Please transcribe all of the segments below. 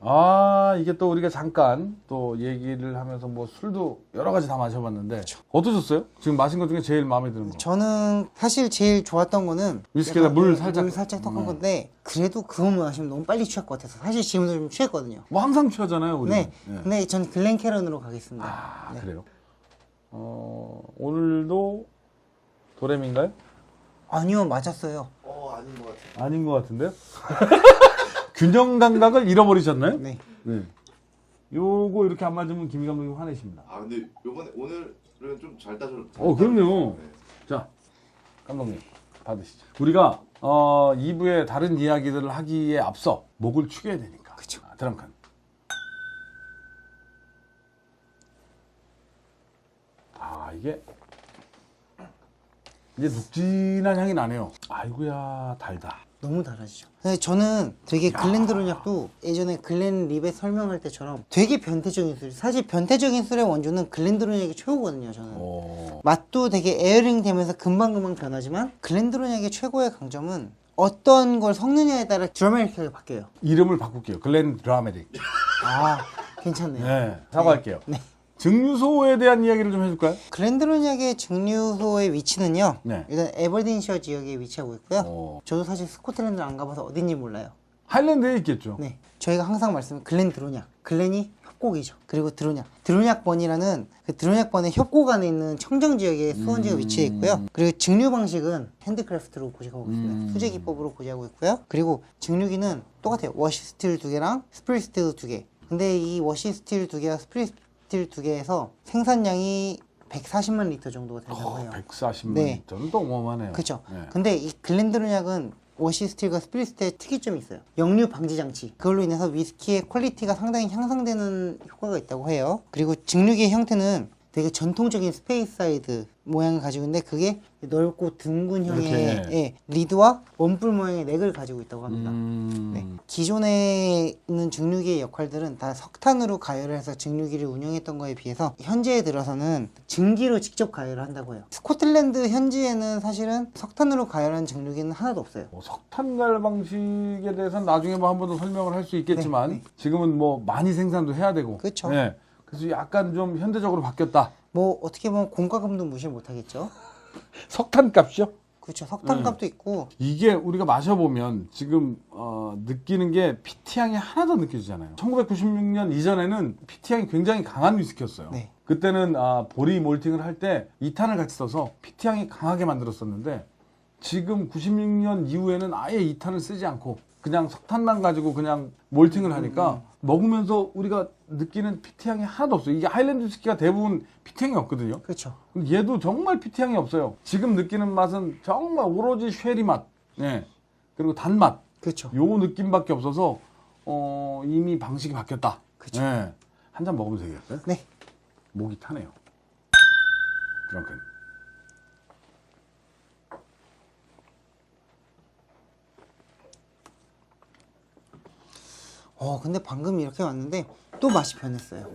아, 이게 또 우리가 잠깐 또 얘기를 하면서 뭐 술도 여러 가지 다 마셔봤는데 어떠셨어요? 지금 마신 것 중에 제일 마음에 드는 거? 저는 사실 제일 좋았던 거는 위스키에다 약간 물 살짝 섞은 건데 그래도 그것만 마시면 너무 빨리 취할 것 같아서 사실 지금도 좀 취했거든요. 뭐 항상 취하잖아요, 우리. 네. 근데 전 글렌캐런으로 가겠습니다. 아, 네. 그래요? 오늘도 도레미인가요? 아니요, 맞았어요. 아닌 것 같아요. 아닌 것 같은데요? 균형 감각을 잃어버리셨나요? 네. 네. 요거 이렇게 안 맞으면 김 감독님 화내십니다. 근데 오늘은 좀 잘 따져. 그럼요. 네. 자, 감독님 받으시죠. 우리가 2부의 다른 이야기들을 하기에 앞서 목을 축여야 되니까. 그쵸. 드럼칸. 이게 눅진한 향이 나네요. 아이고야, 달다. 너무 달라지죠. 근데 저는 되게 글렌드로냐도 예전에 글렌립에 설명할 때처럼 되게 변태적인 술. 사실 변태적인 술의 원조는 글렌드로냐이 최고거든요. 저는. 맛도 되게 에어링 되면서 금방금방 변하지만 글렌드로냐의 최고의 강점은 어떤 걸 섞느냐에 따라 드라마틱하게 바뀌어요. 이름을 바꿀게요. 글렌 드라메틱. 괜찮네요. 네, 사과할게요. 네. 증류소에 대한 이야기를 좀 해줄까요? 글렌드로냐의 증류소의 위치는요. 네. 일단 에버딘셔 지역에 위치하고 있고요. 저도 사실 스코틀랜드를 안 가봐서 어딘지 몰라요. 하일랜드에 있겠죠. 네, 저희가 항상 말씀드린 글렌드로냐. 글렌이 협곡이죠. 그리고 드로냐. 드로냐번이라는 그 드로냐번의 협곡 안에 있는 청정 지역에 수원지가 위치해 있고요. 그리고 증류 방식은 핸드크래프트로 고지하고 있습니다. 수제 기법으로 고지하고 있고요. 그리고 증류기는 똑같아요. 워시 스틸 2개랑 스프릿 스틸 2개. 근데 이 워시 스틸 2개와 스프릿 스틸 2개에서 생산량이 140만 리터 정도가 된다고 해요. 140만 네. 리터는 또 어마어마하네요. 그렇죠. 네. 근데 이 글렌드로냐는 워시 스틸과 스프릿 스틸의 특이점이 있어요. 역류 방지 장치. 그걸로 인해서 위스키의 퀄리티가 상당히 향상되는 효과가 있다고 해요. 그리고 증류기의 형태는 되게 전통적인 스페이스사이드 모양을 가지고 있는데 그게 넓고 둥근형의 이렇게. 리드와 원뿔 모양의 넥을 가지고 있다고 합니다. 네. 기존에 있는 증류기의 역할들은 다 석탄으로 가열을 해서 증류기를 운영했던 거에 비해서 현재에 들어서는 증기로 직접 가열을 한다고 해요. 스코틀랜드 현지에는 사실은 석탄으로 가열한 증류기는 하나도 없어요. 석탄갈 방식에 대해서는 나중에 뭐 한 번 더 설명을 할 수 있겠지만 네. 지금은 뭐 많이 생산도 해야 되고. 그쵸. 네. 그래서 약간 좀 현대적으로 바뀌었다. 뭐 어떻게 보면 공과금도 무시 못하겠죠. 석탄값이요? 그렇죠. 석탄값도 있고. 이게 우리가 마셔보면 지금 느끼는 게 피티향이 하나도 안 느껴지잖아요. 1996년 이전에는 피티향이 굉장히 강한 위스키였어요. 네. 그때는 보리 몰팅을 할 때 2탄을 같이 써서 피티향이 강하게 만들었었는데 지금 96년 이후에는 아예 2탄을 쓰지 않고 그냥 석탄만 가지고 그냥 몰팅을 하니까 먹으면서 우리가 느끼는 피티향이 하나도 없어요. 이게 하일랜드 위스키가 대부분 피티향이 없거든요. 그렇죠. 근데 얘도 정말 피티향이 없어요. 지금 느끼는 맛은 정말 오로지 쉐리 맛, 네. 그리고 단맛, 그렇죠. 요 느낌밖에 없어서 이미 방식이 바뀌었다. 그쵸. 네. 한 잔 먹으면 되겠어요? 네. 목이 타네요. 드렁큰. 근데 방금 이렇게 왔는데 또 맛이 변했어요.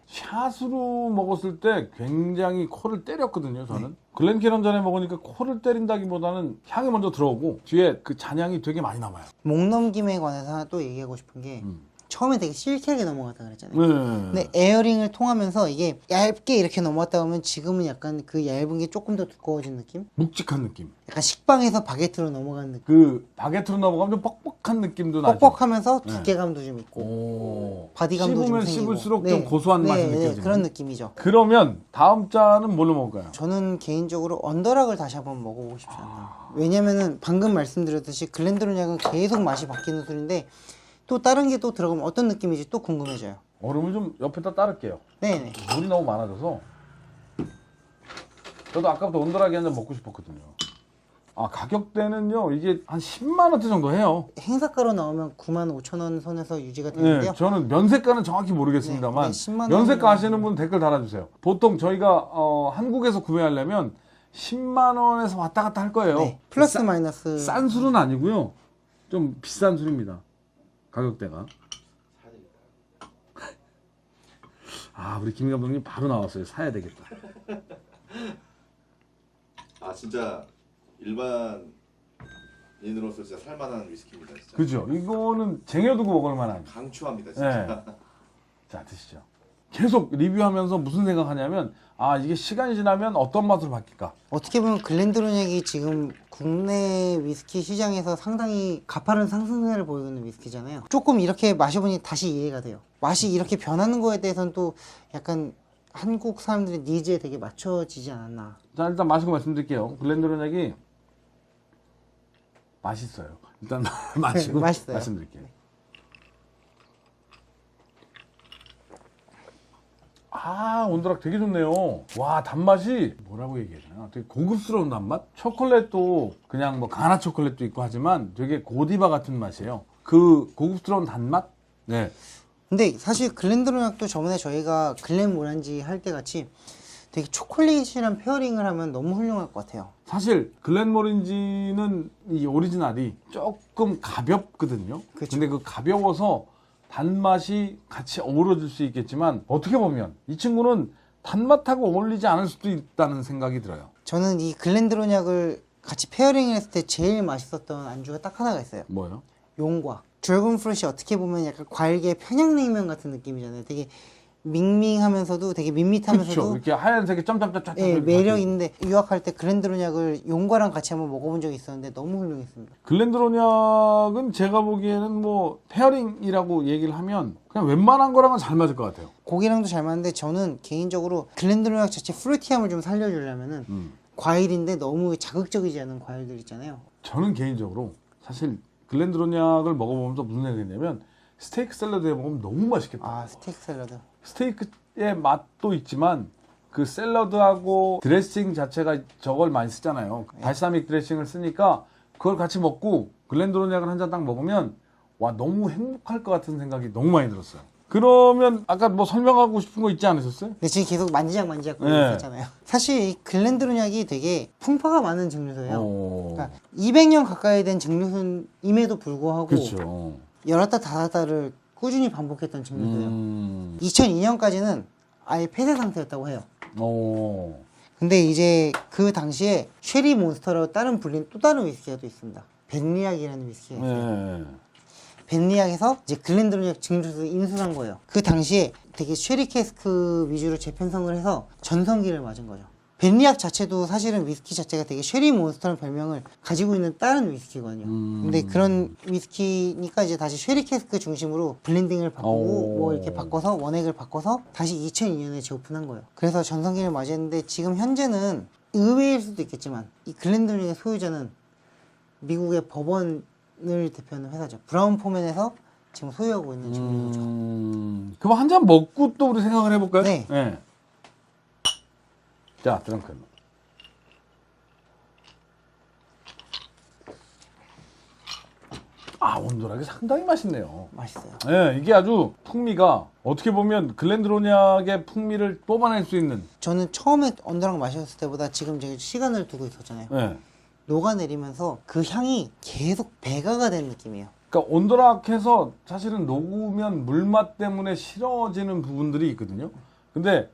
샷으로 먹었을 때 굉장히 코를 때렸거든요, 저는. 글렌캐런 전에 먹으니까 코를 때린다기보다는 향이 먼저 들어오고 뒤에 그 잔향이 되게 많이 남아요. 목 넘김에 관해서 하나 또 얘기하고 싶은 게 처음에 되게 실키하게 넘어갔다 그랬잖아요. 네. 근데 에어링을 통하면서 이게 얇게 이렇게 넘어갔다 보면 지금은 약간 그 얇은 게 조금 더 두꺼워진 느낌? 묵직한 느낌. 약간 식빵에서 바게트로 넘어가는 느낌. 그 바게트로 넘어가면 좀 뻑뻑한 느낌도 나죠. 뻑뻑하면서 두께감도 좀 있고 오. 바디감도 좀 씹으면 생기고. 씹을수록 좀 고소한 맛이 느껴지는. 그런 느낌이죠. 그러면 다음 잔은 뭘로 먹을까요? 저는 개인적으로 언더락을 다시 한번 먹어보고 싶지 않아요. 왜냐면은 방금 말씀드렸듯이 글렌드로냐는 계속 맛이 바뀌는 술인데 또 다른 게 또 들어가면 어떤 느낌인지 또 궁금해져요. 얼음을 좀 옆에다 따를게요. 네네. 물이 너무 많아져서. 저도 아까부터 온더락이 한 잔 먹고 싶었거든요. 가격대는요, 이게 한 10만 원대 정도 해요. 행사가로 나오면 95,000원 선에서 유지가 되는데요. 네, 저는 면세가는 정확히 모르겠습니다만, 네, 10만 면세가 원이면- 아시는 분 댓글 달아주세요. 보통 저희가 한국에서 구매하려면 10만 원에서 왔다 갔다 할 거예요. 네, 플러스 마이너스. 싼 술은 아니고요. 좀 비싼 술입니다. 가격대가. 우리 김 감독님 바로 나왔어요. 사야 되겠다. 진짜 일반 인으로서 진짜 살만한 위스키입니다. 진짜. 그죠? 이거는 쟁여두고 먹을 만한. 강추합니다. 진짜. 네. 자, 드시죠. 계속 리뷰하면서 무슨 생각하냐면 아 이게 시간이 지나면 어떤 맛으로 바뀔까? 어떻게 보면 글렌드로닉이 지금 국내 위스키 시장에서 상당히 가파른 상승세를 보이고 있는 위스키잖아요. 조금 이렇게 마셔보니 다시 이해가 돼요. 맛이 이렇게 변하는 거에 대해서는 또 약간 한국 사람들의 니즈에 되게 맞춰지지 않았나. 자 일단 마시고 말씀드릴게요. 글렌드로닉이 맛있어요. 일단 마시고 맛있어요. 말씀드릴게요. 아 온도락 되게 좋네요. 와 단맛이 뭐라고 얘기해야 되나? 되게 고급스러운 단맛? 초콜릿도 그냥 뭐 가나 초콜릿도 있고 하지만 되게 고디바 같은 맛이에요. 그 고급스러운 단맛? 네. 근데 사실 글렌드로닉도 저번에 저희가 글렌모란지 할 때 같이 되게 초콜릿이랑 페어링을 하면 너무 훌륭할 것 같아요. 사실 글렌모란지는 이 오리지널이 조금 가볍거든요. 그쵸. 근데 그 가벼워서 단맛이 같이 어우러질 수 있겠지만 어떻게 보면 이 친구는 단맛하고 어울리지 않을 수도 있다는 생각이 들어요. 저는 이 글렌드로닉을 같이 페어링을 했을 때 제일 맛있었던 안주가 딱 하나가 있어요. 뭐요? 용과 드래곤 프루시 어떻게 보면 약간 과일계 평양냉면 같은 느낌이잖아요. 되게 밍밍하면서도 되게 그렇죠. 밋밋하면서도 이렇게 하얀색이 점점점점 예, 매력 있는데 유학할 때 글렌드로닉을 용과랑 같이 한번 먹어본 적이 있었는데 너무 훌륭했습니다. 글렌드로닉은 제가 보기에는 뭐 페어링이라고 얘기를 하면 그냥 웬만한 거랑은 잘 맞을 것 같아요. 고기랑도 잘 맞는데 저는 개인적으로 글렌드로닉 자체 프루티함을 좀 살려주려면은 과일인데 너무 자극적이지 않은 과일들 있잖아요. 저는 개인적으로 사실 글렌드로닉을 먹어보면서 무슨 생각했냐면 스테이크 샐러드에 먹으면 너무 맛있겠다. 아 스테이크 샐러드. 스테이크의 맛도 있지만 그 샐러드하고 드레싱 자체가 저걸 많이 쓰잖아요. 발사믹 드레싱을 쓰니까 그걸 같이 먹고 글렌드로닉을 한 잔 딱 먹으면 와 너무 행복할 것 같은 생각이 너무 많이 들었어요. 그러면 아까 뭐 설명하고 싶은 거 있지 않으셨어요? 근데 지금 계속 만지작 거리고 네. 있었잖아요. 사실 이 글렌드로닉이 되게 풍파가 많은 증류소예요. 오. 그러니까 200년 가까이 된 증류소임에도 불구하고 그렇죠. 열었다 닫았다를 꾸준히 반복했던 증류소예요. 2002년까지는 아예 폐쇄 상태였다고 해요. 오. 근데 이제 그 당시에 쉐리 몬스터로 다른 불린 또 다른 위스키가 또 있습니다. 벤리약이라는 위스키가 있어요. 네. 벤리약에서 이제 글렌드로닉 증류소에 인수한 거예요. 그 당시에 되게 쉐리 캐스크 위주로 재편성을 해서 전성기를 맞은 거죠. 벤리약 자체도 사실은 위스키 자체가 되게 쉐리 몬스터라는 별명을 가지고 있는 다른 위스키거든요. 근데 그런 위스키니까 이제 다시 쉐리 캐스크 중심으로 블렌딩을 바꾸고 뭐 이렇게 바꿔서 원액을 바꿔서 다시 2002년에 재오픈한 거예요. 그래서 전성기를 맞이했는데 지금 현재는 의외일 수도 있겠지만 이 글렌드로닉의 소유자는 미국의 법원을 대표하는 회사죠. 브라운 포맨에서 지금 소유하고 있는 증류소죠. 그럼 한 잔 먹고 또 우리 생각을 해볼까요? 네. 자, 드렁큰. 아, 온도락이 상당히 맛있네요. 맛있어요. 네, 이게 아주 풍미가 어떻게 보면 글렌드로닉의 풍미를 뽑아낼 수 있는. 저는 처음에 언더락 마셨을 때보다 지금 제가 시간을 두고 있었잖아요. 네. 녹아내리면서 그 향이 계속 배가가 된 느낌이에요. 그러니까 온도락해서 사실은 녹으면 물맛 때문에 싫어지는 부분들이 있거든요. 근데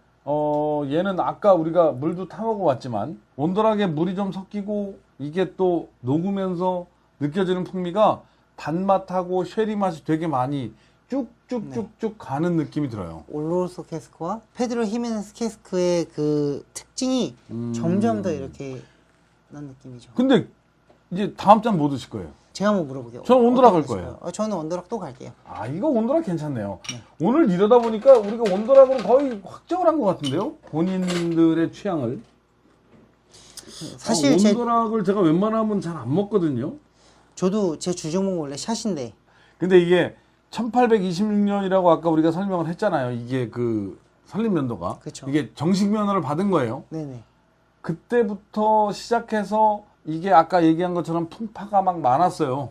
얘는 아까 우리가 물도 타먹어 봤지만 온도락에 물이 좀 섞이고 이게 또 녹으면서 느껴지는 풍미가 단맛하고 쉐리 맛이 되게 많이 쭉쭉쭉쭉 가는 느낌이 들어요. 올로소 캐스크와 페드로 히메네스 캐스크의 그 특징이 점점 더 이렇게 난 느낌이죠. 근데 이제 다음 잔 뭐 드실 거예요? 제가 한번 물어볼게요. 저는 온도락 갈 어떤 거예요. 거실까요? 저는 온도락 또 갈게요. 아 이거 온도락 괜찮네요. 오늘 이러다 보니까 우리가 온도락으로 거의 확정을 한 것 같은데요? 본인들의 취향을. 사실 온도락을 제가 웬만하면 잘 안 먹거든요. 저도 제 주종목 원래 샷인데 근데 이게 1826년이라고 아까 우리가 설명을 했잖아요. 이게 그 설립연도가. 그쵸. 이게 정식 면허를 받은 거예요. 네네. 그때부터 시작해서 이게 아까 얘기한 것처럼 풍파가 막 많았어요.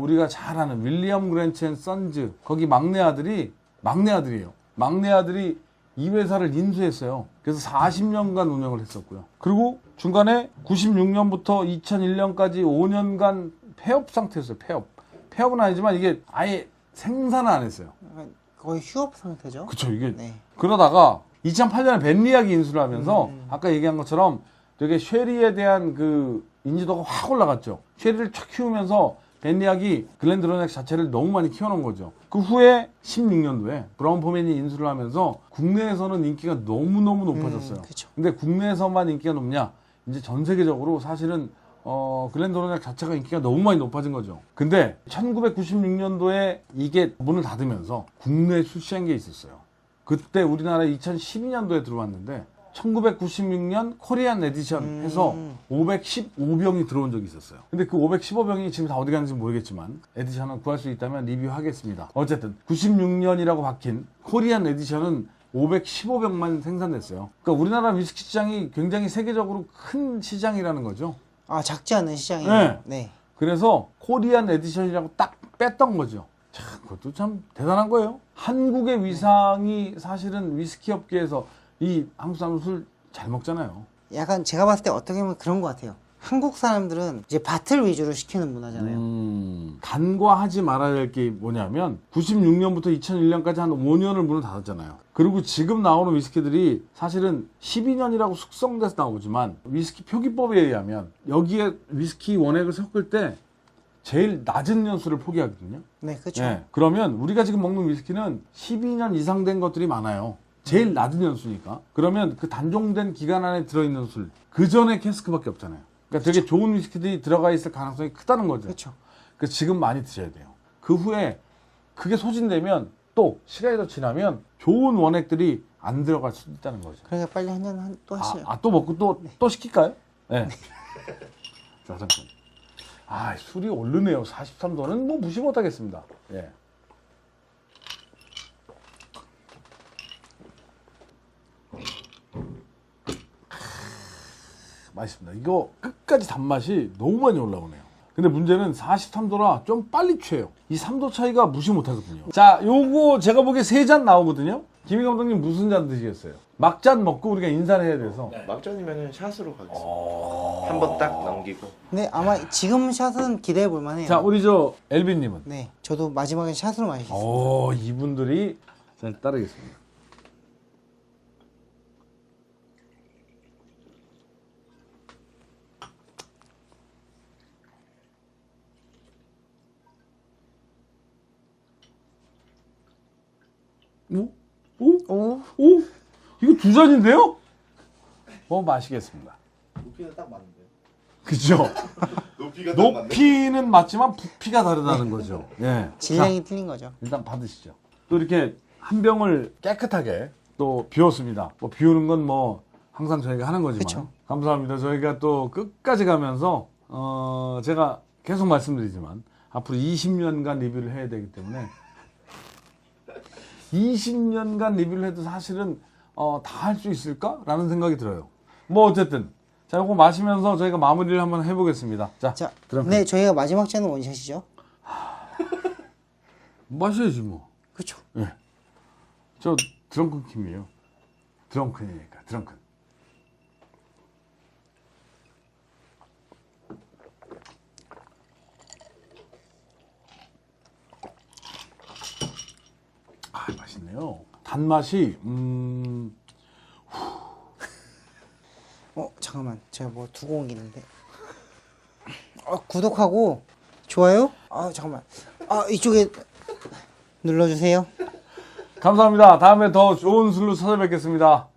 우리가 잘 아는 윌리엄 그랜치 앤 선즈 거기 막내 아들이에요. 막내 아들이 이 회사를 인수했어요. 그래서 40년간 운영을 했었고요. 그리고 중간에 96년부터 2001년까지 5년간 폐업 상태였어요. 폐업은 아니지만 이게 아예 생산을 안 했어요. 거의 휴업 상태죠. 그쵸. 이게 네. 그러다가 2008년에 벤리약이 인수를 하면서 아까 얘기한 것처럼 되게 쉐리에 대한 그 인지도가 확 올라갔죠. 쉐리를 촥 키우면서 벤리악이 글렌드로넥 자체를 너무 많이 키워놓은 거죠. 그 후에 16년도에 브라운 포맨이 인수를 하면서 국내에서는 인기가 너무너무 높아졌어요. 그쵸. 근데 국내에서만 인기가 높냐? 이제 전 세계적으로 사실은 글렌도로넥 자체가 인기가 너무 많이 높아진 거죠. 근데 1996년도에 이게 문을 닫으면서 국내에 출시한 게 있었어요. 그때 우리나라에 2012년도에 들어왔는데 1996년 코리안 에디션 해서 515병이 들어온 적이 있었어요. 근데 그 515병이 지금 다 어디 갔는지 모르겠지만 에디션은 구할 수 있다면 리뷰하겠습니다. 어쨌든 96년이라고 박힌 코리안 에디션은 515병만 생산됐어요. 그러니까 우리나라 위스키 시장이 굉장히 세계적으로 큰 시장이라는 거죠. 아, 작지 않은 시장이에요. 네. 네. 그래서 코리안 에디션이라고 딱 뺐던 거죠. 참, 그것도 참 대단한 거예요. 한국의 위상이 사실은 위스키 업계에서 이 한국 사람 술 잘 먹잖아요. 약간 제가 봤을 때 어떻게 보면 그런 것 같아요. 한국 사람들은 이제 바틀 위주로 시키는 문화잖아요. 간과하지 말아야 할 게 뭐냐면 96년부터 2001년까지 한 5년을 문을 닫았잖아요. 그리고 지금 나오는 위스키들이 사실은 12년이라고 숙성돼서 나오지만 위스키 표기법에 의하면 여기에 위스키 원액을 섞을 때 제일 낮은 연수를 포기하거든요. 네, 그렇죠. 예, 그러면 우리가 지금 먹는 위스키는 12년 이상 된 것들이 많아요. 제일 낮은 연수니까. 그러면 그 단종된 기간 안에 들어있는 술, 그 전에 캐스크밖에 없잖아요. 그러니까 되게 좋은 위스키들이 들어가 있을 가능성이 크다는 거죠. 그렇죠. 그 지금 많이 드셔야 돼요. 그 후에 그게 소진되면 또 시간이 더 지나면 좋은 원액들이 안 들어갈 수도 있다는 거죠. 그러니까 빨리 한 잔 또 하시죠. 또 먹고 또 시킬까요? 네. 자, 잠깐. 술이 오르네요. 43도는 뭐 무시 못 하겠습니다. 예. 맛있습니다. 이거 끝까지 단맛이 너무 많이 올라오네요. 근데 문제는 43도라 좀 빨리 취해요. 이 3도 차이가 무시 못하거든요. 자, 요거 제가 보기에 3잔 나오거든요. 김희 감독님 무슨 잔 드시겠어요? 막잔 먹고 우리가 인사를 해야 돼서. 막전이면은 샷으로 가겠습니다. 한 번 딱 넘기고. 근데 아마 지금 샷은 기대해 볼 만해요. 자, 우리 저 엘빈님은? 네, 저도 마지막에 샷으로 마시겠습니다. 이분들이 잘 따르겠습니다. 오? 이거 2잔인데요? 마시겠습니다. 높이는 딱 맞는데요. 그죠? 높이가 딱 맞네. 높이는 맞지만 부피가 다르다는 거죠. 예. 질량이 자, 틀린 거죠. 일단 받으시죠. 또 이렇게 한 병을 깨끗하게 또 비웠습니다. 비우는 건 항상 저희가 하는 거지만. 그쵸. 감사합니다. 저희가 또 끝까지 가면서 제가 계속 말씀드리지만 앞으로 20년간 리뷰를 해야 되기 때문에 20년간 리뷰를 해도 사실은 다 할 수 있을까라는 생각이 들어요. 어쨌든 자, 이거 마시면서 저희가 마무리를 한번 해보겠습니다. 자, 드렁큰. 네, 저희가 마지막 잔은 원샷이죠. 마셔야지 뭐. 그렇죠. 예. 저 드렁큰 킴이에요. 드렁큰이니까 드렁큰. 맛있네요. 단맛이 잠깐만, 제가 뭐 두고 옮기는데. 구독하고 좋아요. 잠깐만. 이쪽에 눌러주세요. 감사합니다. 다음에 더 좋은 술로 찾아뵙겠습니다.